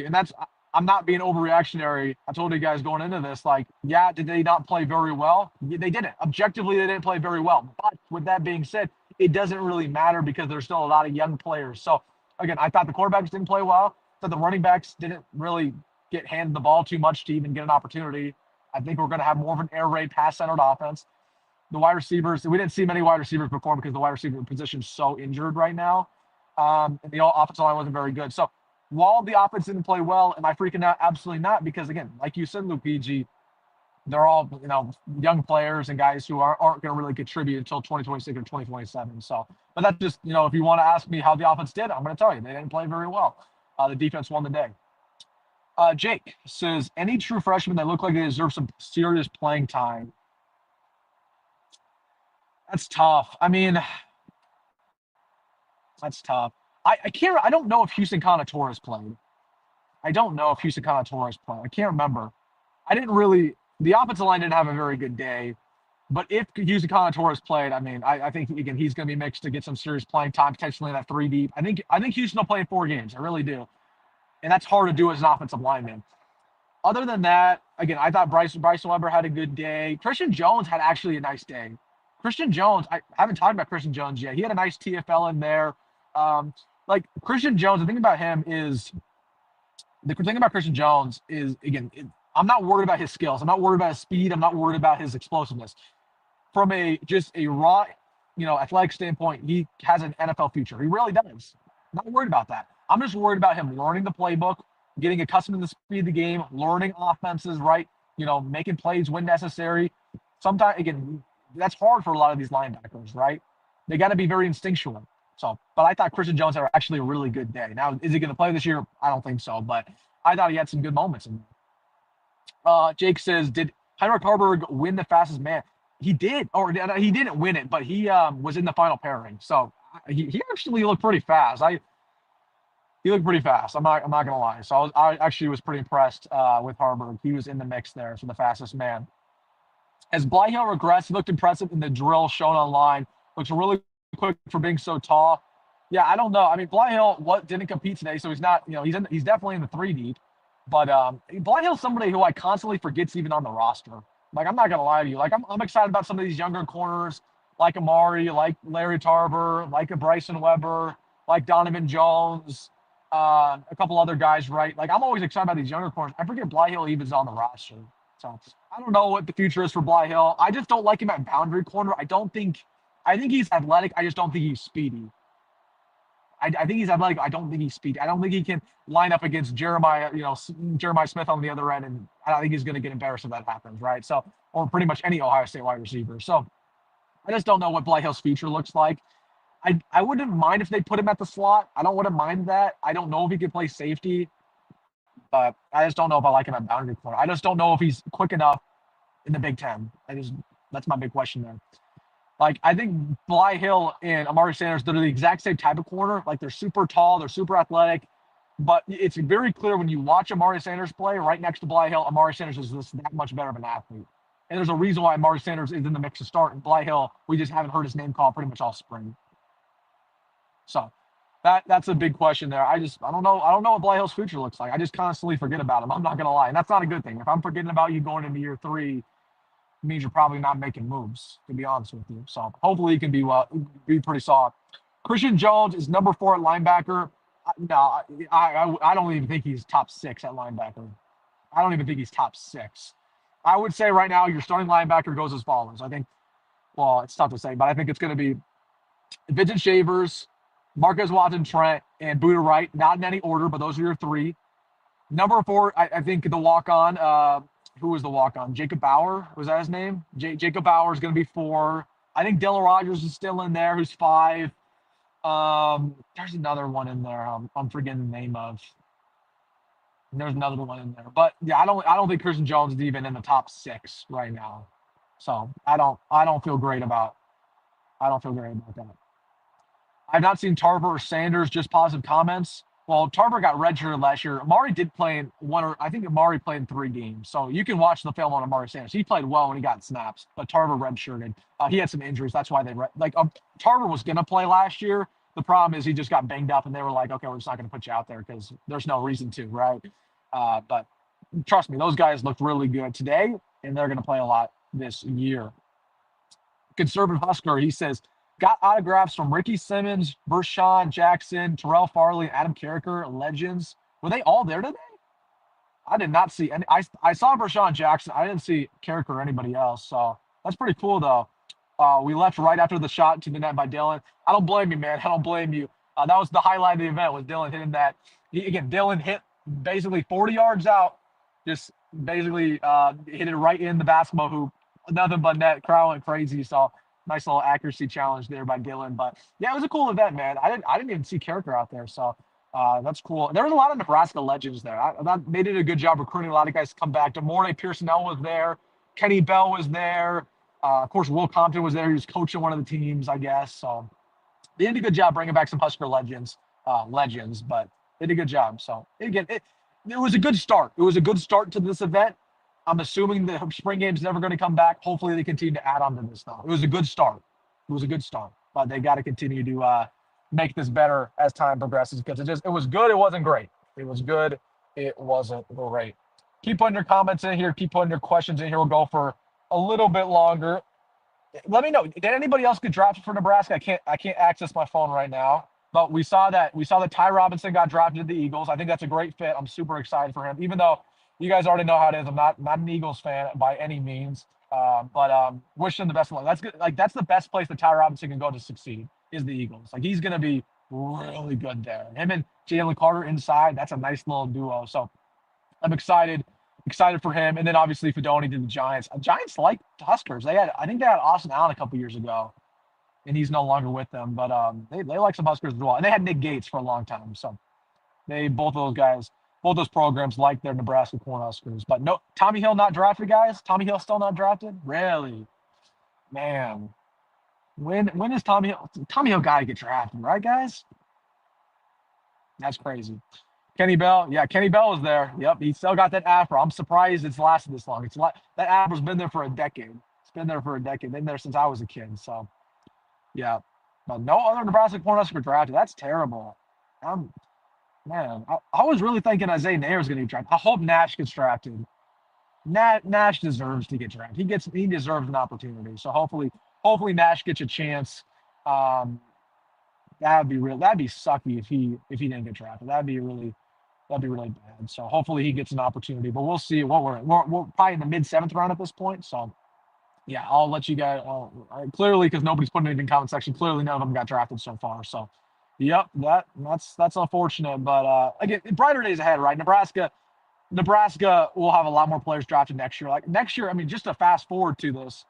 A: And I'm not being overreactionary. I told you guys going into this, did they not play very well? They didn't. Objectively, they didn't play very well. But with that being said, it doesn't really matter because there's still a lot of young players. So, again, I thought the quarterbacks didn't play well. I thought the running backs didn't really get handed the ball too much to even get an opportunity. I think we're going to have more of an air raid, pass-centered offense. The wide receivers, we didn't see many wide receivers perform because the wide receiver position is so injured right now. And the offensive line wasn't very good. So while the offense didn't play well, am I freaking out? Absolutely not, because again, like you said, Luke PG, they're all young players and guys who aren't going to really contribute until 2026 or 2027. So, but that's just if you want to ask me how the offense did, I'm going to tell you they didn't play very well. The defense won the day. Jake says, any true freshmen that look like they deserve some serious playing time? That's tough. I mean, that's tough. I can't. I don't know if Houston Torres played. I don't know if Houston Torres played. I can't remember. I didn't really. The offensive line didn't have a very good day. But if Houston Torres played, I mean, I think again he's going to be mixed to get some serious playing time, potentially in that 3 deep. I think Houston will play in 4 games. I really do, and that's hard to do as an offensive lineman. Other than that, again, I thought Bryson Weber had a good day. Christian Jones had actually a nice day. Christian Jones, I haven't talked about Christian Jones yet. He had a nice TFL in there. Like Christian Jones, the thing about him is the thing about Christian Jones is again, I'm not worried about his skills. I'm not worried about his speed. I'm not worried about his explosiveness. From just a raw, athletic standpoint, he has an NFL future. He really does. I'm not worried about that. I'm just worried about him learning the playbook, getting accustomed to the speed of the game, learning offenses, right? Making plays when necessary. Sometimes, again, that's hard for a lot of these linebackers, right? They got to be very instinctual. So, but I thought Christian Jones had actually a really good day. Now, is he going to play this year? I don't think so, but I thought he had some good moments. Jake says, did Heinrich Hoiberg win the fastest man? He did, or he didn't win it, but he was in the final pairing. So he actually looked pretty fast. He looked pretty fast. I'm not gonna lie. So I actually was pretty impressed with Hoiberg. He was in the mix there for the fastest man. As Blyhill regressed, he looked impressive in the drill shown online. Looks really quick for being so tall. Yeah, I don't know. I mean, Blyhill didn't compete today, so he's not. He's definitely in the 3 deep. But Blyhill's somebody who I constantly forget's even on the roster. Like, I'm not gonna lie to you. Like, I'm excited about some of these younger corners, like Amari, like Larry Tarver, like a Bryson Weber, like Donovan Jones, a couple other guys, right? Like, I'm always excited about these younger corners. I forget Blyhill even's on the roster. So I don't know what the future is for Blyhill. I just don't like him at boundary corner. I think he's athletic. I just don't think he's speedy. I think he's athletic. I don't think he's speedy. I don't think he can line up against Jeremiah Smith on the other end, and I think he's going to get embarrassed if that happens, right? So, or pretty much any Ohio State wide receiver. So, I just don't know what Blyhill's future looks like. I wouldn't mind if they put him at the slot. I don't wouldn't mind that. I don't know if he could play safety, but I just don't know if I like him at boundary corner. I just don't know if he's quick enough in the Big Ten. That's my big question there. Like, I think Blyhill and Amari Sanders, they're the exact same type of corner. Like, they're super tall, they're super athletic, but it's very clear when you watch Amari Sanders play right next to Blyhill, Amari Sanders is just that much better of an athlete. And there's a reason why Amari Sanders is in the mix to start. And Blyhill, we just haven't heard his name called pretty much all spring. So that's a big question there. I don't know what Blyhill's future looks like. I just constantly forget about him. I'm not gonna lie. And that's not a good thing. If I'm forgetting about you going into year 3, means you're probably not making moves, to be honest with you. So hopefully he can be pretty solid. Christian Jones is number 4 at linebacker. No, I don't even think he's top 6 at linebacker. I don't even think he's top 6. I would say right now your starting linebacker goes as follows. I think, well, it's tough to say, but I think it's going to be Vincent Shavers, Marquez Watson Trent, and Buda Wright. Not in any order, but those are your 3. Number 4, I think the walk-on, who was the walk-on? Jacob Bauer? Was that his name? Jacob Bauer is going to be 4. I think Dylan Rogers is still in there, who's 5. There's another one in there. I'm forgetting the name of. There's another one in there, but yeah, I don't think Christian Jones is even in the top 6 right now. So I don't feel great about that. I've not seen Tarver or Sanders, just positive comments. Well, Tarver got redshirted last year. Amari did play in I think Amari played in 3 games. So you can watch the film on Amari Sanders. He played well when he got snaps, but Tarver redshirted. He had some injuries. That's why Tarver was going to play last year. The problem is he just got banged up, and they were like, okay, we're just not going to put you out there because there's no reason to, right? But trust me, those guys looked really good today, and they're going to play a lot this year. Conservative Husker, he says, got autographs from Ricky Simmons, Vershawn Jackson, Terrell Farley, Adam Carricker, legends. Were they all there today? I did not see any. I saw Vershawn Jackson. I didn't see Carricker or anybody else. So that's pretty cool, though. We left right after the shot to the net by Dylan. I don't blame you, man. I don't blame you. That was the highlight of the event, was Dylan hitting that Again, Dillon hit basically 40 yards out, just basically hit it right in the basketball hoop. Nothing but net. Crowd went crazy. So nice little accuracy challenge there by Dillon. But yeah, it was a cool event, man. I didn't even see character out there. So that's cool. There was a lot of Nebraska legends there. They did a good job recruiting a lot of guys to come back. DeMornay Pearsonell was there. Kenny Bell was there. Of course, Will Compton was there. He was coaching one of the teams, I guess. So they did a good job bringing back some Husker legends, but they did a good job. So again, it was a good start. It was a good start to this event. I'm assuming the spring game's never going to come back. Hopefully, they continue to add on to this, though. It was a good start. It was a good start, but they got to continue to make this better as time progresses because it was good. It wasn't great. It was good. It wasn't great. Keep putting your comments in here. Keep putting your questions in here. We'll go for a little bit longer. Let me know. Did anybody else get drafted for Nebraska? I can't access my phone right now. But we saw that Ty Robinson got drafted to the Eagles. I think that's a great fit. I'm super excited for him. Even though you guys already know how it is, I'm not an Eagles fan by any means. But wish him the best of luck. That's good. Like that's the best place that Ty Robinson can go to succeed is the Eagles. Like he's gonna be really good there. Him and Jalen Carter inside. That's a nice little duo. So I'm excited for him. And then obviously Fedoni to the Giants. Giants like Huskers. I think they had Austin Allen a couple years ago, and he's no longer with them. But they like some Huskers as well. And they had Nick Gates for a long time. So both those programs like their Nebraska Cornhuskers. But no, Tommy Hill not drafted, guys. Tommy Hill still not drafted. Really, man. When is Tommy Hill? Tommy Hill got to get drafted, right, guys? That's crazy. Kenny Bell, yeah, Kenny Bell was there. Yep, he still got that afro. I'm surprised it's lasted this long. That afro's been there for a decade. It's been there for a decade. Been there since I was a kid. So, yeah, but no other Nebraska Cornhusker drafted. That's terrible. Man, I was really thinking Isaiah Nair was going to get drafted. I hope Nash gets drafted. Nash deserves to get drafted. He deserves an opportunity. So hopefully Nash gets a chance. That'd be sucky if he didn't get drafted. That'd be really bad. So hopefully he gets an opportunity. But we'll see what we're probably in the mid-7th round at this point. So yeah, I'll let you guys clearly because nobody's putting it in the comment section. Clearly none of them got drafted so far. So yep, that's unfortunate. But again, brighter days ahead, right? Nebraska will have a lot more players drafted next year. Like next year, I mean, just to fast forward to this,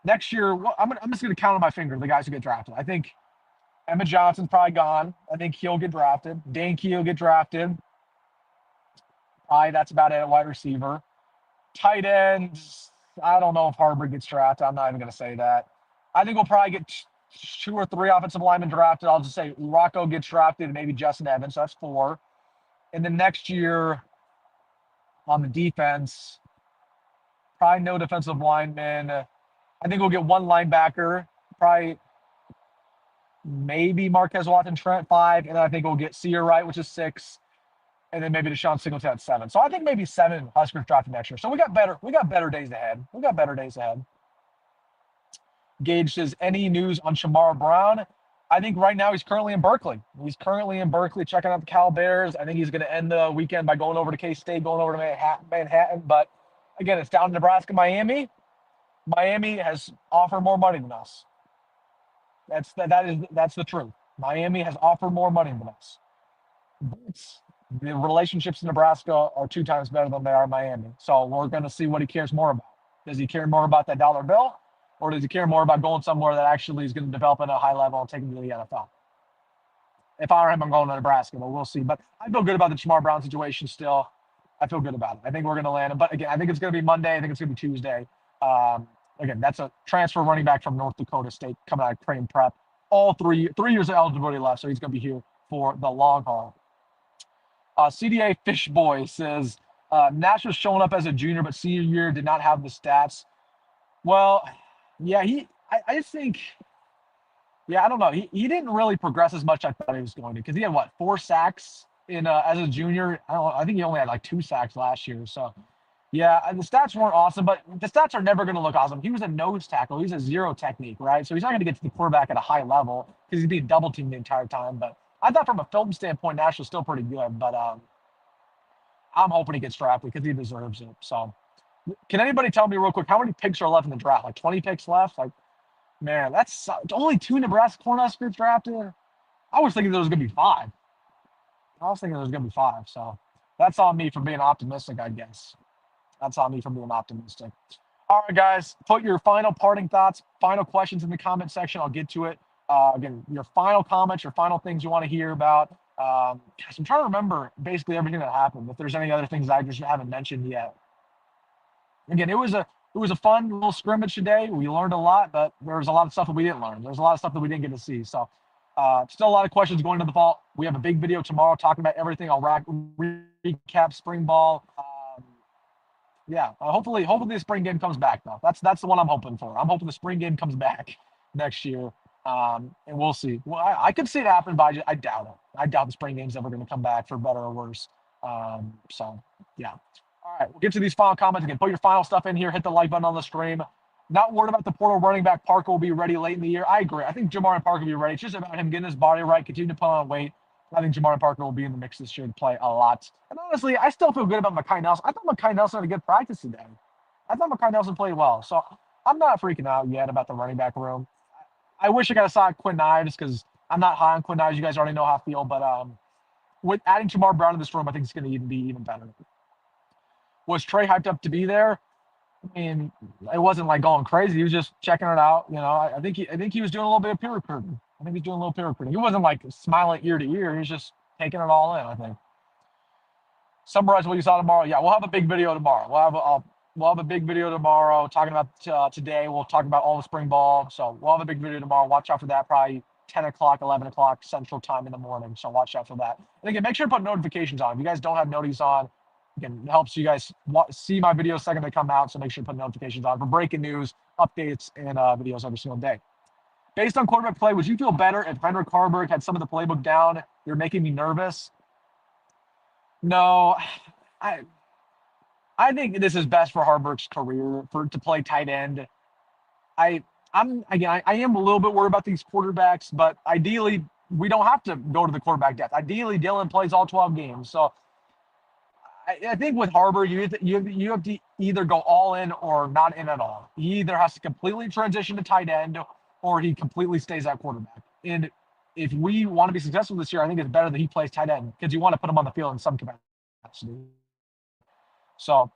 A: next year, I'm just going to count on my finger the guys who get drafted. I think Emmett Johnson's probably gone. I think he'll get drafted. Dane Key will get drafted. Probably that's about it at wide receiver. Tight ends, I don't know if Hoiberg gets drafted. I'm not even going to say that. I think we'll probably get 2 or 3 offensive linemen drafted. I'll just say Rocco gets drafted and maybe Justin Evans. So that's 4. And then next year on the defense, probably no defensive linemen. I think we'll get 1 linebacker, probably maybe Marquez Watson Trent 5, and then I think we'll get Sear Wright, which is 6, and then maybe Deshaun Singleton at 7. So I think maybe 7 Huskers drafted next year. So we got better days ahead. Gage says, any news on Shamar Brown? I think right now he's currently in Berkeley. Checking out the Cal Bears. I think he's going to end the weekend by going over to K-State, going over to Manhattan. But again, it's down in Nebraska, Miami. Miami has offered more money than us. That's the truth. Miami has offered more money than us. But the relationships in Nebraska are 2 times better than they are in Miami. So we're going to see what he cares more about. Does he care more about that dollar bill, or does he care more about going somewhere that actually is going to develop at a high level and take him to the NFL? If I were him, I'm going to Nebraska, but we'll see. But I feel good about the Shamar Brown situation still. I feel good about it. I think we're going to land him. But again, I think it's going to be Monday. I think it's going to be Tuesday. Again, that's a transfer running back from North Dakota State coming out of Crane Prep. All 3 years of eligibility left, so he's going to be here for the long haul. CDA Fishboy says, Nash was showing up as a junior, but senior year did not have the stats. Well, yeah, I just think, yeah, I don't know. He didn't really progress as much as I thought he was going to because he had, 4 sacks as a junior? I think he only had 2 sacks last year, so. Yeah, and the stats weren't awesome, but the stats are never going to look awesome. He was a nose tackle. He's a 0 technique, right? So he's not going to get to the quarterback at a high level because he's being double teamed the entire time. But I thought from a film standpoint, Nash was still pretty good. But I'm hoping he gets drafted because he deserves it. So can anybody tell me real quick, how many picks are left in the draft? 20 picks left? Man, that's only 2 Nebraska Cornhuskers drafted. I was thinking there was going to be 5. I was thinking there was going to be 5. So that's on me for being optimistic, I guess. That's on me for being optimistic. All right, guys, put your final parting thoughts, final questions in the comment section. I'll get to it. Again, your final comments, your final things you want to hear about. Gosh, I'm trying to remember basically everything that happened. If there's any other things I just haven't mentioned yet. Again, it was a fun little scrimmage today. We learned a lot, but there was a lot of stuff that we didn't learn. There's a lot of stuff that we didn't get to see. So still a lot of questions going into the fall. We have a big video tomorrow talking about everything. I'll recap spring ball. Yeah, hopefully the spring game comes back though. That's the one I'm hoping for. I'm hoping the spring game comes back next year, and we'll see. Well, I could see it happen, but I doubt it. I doubt the spring game's ever going to come back for better or worse. So yeah. All right, we'll get to these final comments again. Put your final stuff in here. Hit the like button on the stream. Not worried about the portal running back. Parker will be ready late in the year. I agree. I think Jamar and Parker will be ready. It's just about him getting his body right, continue to put on weight. I think Jamar and Parker will be in the mix this year to play a lot. And honestly, I still feel good about Mekhi Nelson. I thought Mekhi Nelson had a good practice today. I thought Mekhi Nelson played well. So I'm not freaking out yet about the running back room. I wish I got a saw Quinn Ives because I'm not high on Quinn Ives. You guys already know how I feel. But with adding Jamar Brown to this room, I think it's going to be even better. Was Trey hyped up to be there? I mean, it wasn't like going crazy. He was just checking it out. You know, I think he was doing a little bit of peer recruiting. I think he's doing a little peer recruiting. He wasn't like smiling ear to ear. He was just taking it all in, I think. Summarize what you saw tomorrow. Yeah, we'll have a big video tomorrow. We'll have a big video tomorrow talking about today. We'll talk about all the spring ball. So we'll have a big video tomorrow. Watch out for that. Probably 10 o'clock, 11 o'clock Central Time in the morning. So watch out for that. And again, make sure to put notifications on. If you guys don't have notices on, again, it helps you guys see my videos second they come out. So make sure to put notifications on for breaking news, updates, and videos every single day. Based on quarterback play, would you feel better if Henrik Hoiberg had some of the playbook down? You're making me nervous. No, I think this is best for Hoiberg's career to play tight end. I am a little bit worried about these quarterbacks, but ideally we don't have to go to the quarterback depth. Ideally, Dylan plays all 12 games. So I think with Hoiberg, you have to either go all in or not in at all. He either has to completely transition to tight end or he completely stays at quarterback. And if we want to be successful this year, I think it's better that he plays tight end because you want to put him on the field in some capacity. So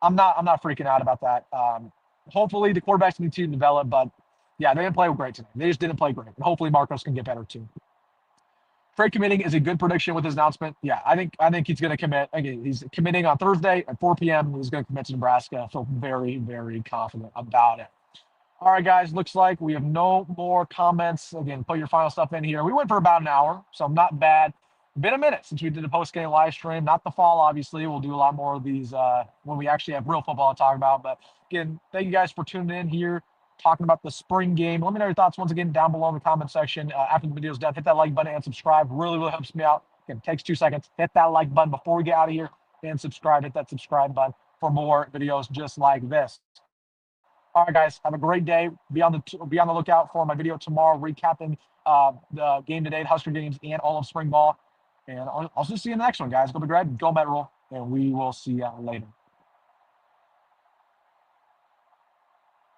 A: I'm not freaking out about that. Hopefully the quarterbacks can continue to develop, but yeah, they didn't play great today. They just didn't play great. And hopefully Marcos can get better too. Trade committing is a good prediction with his announcement. Yeah, I think he's going to commit. Again, he's committing on Thursday at 4 p.m. He's going to commit to Nebraska. I feel very, very confident about it. All right, guys, looks like we have no more comments. Again, put your final stuff in here. We went for about an hour, so not bad. Been a minute since we did the post-game live stream. Not the fall, obviously. We'll do a lot more of these when we actually have real football to talk about. But again, thank you guys for tuning in here, talking about the spring game. Let me know your thoughts once again down below in the comment section. After the video's done, hit that like button and subscribe. Really, really helps me out. Again, it takes 2 seconds. Hit that like button before we get out of here and subscribe. Hit that subscribe button for more videos just like this. All right, guys, have a great day. Be on the lookout for my video tomorrow recapping the game today, the Husker games, and all of spring ball. And I'll just see you in the next one, guys. Go be great. Go Met Rhule, and we will see you later.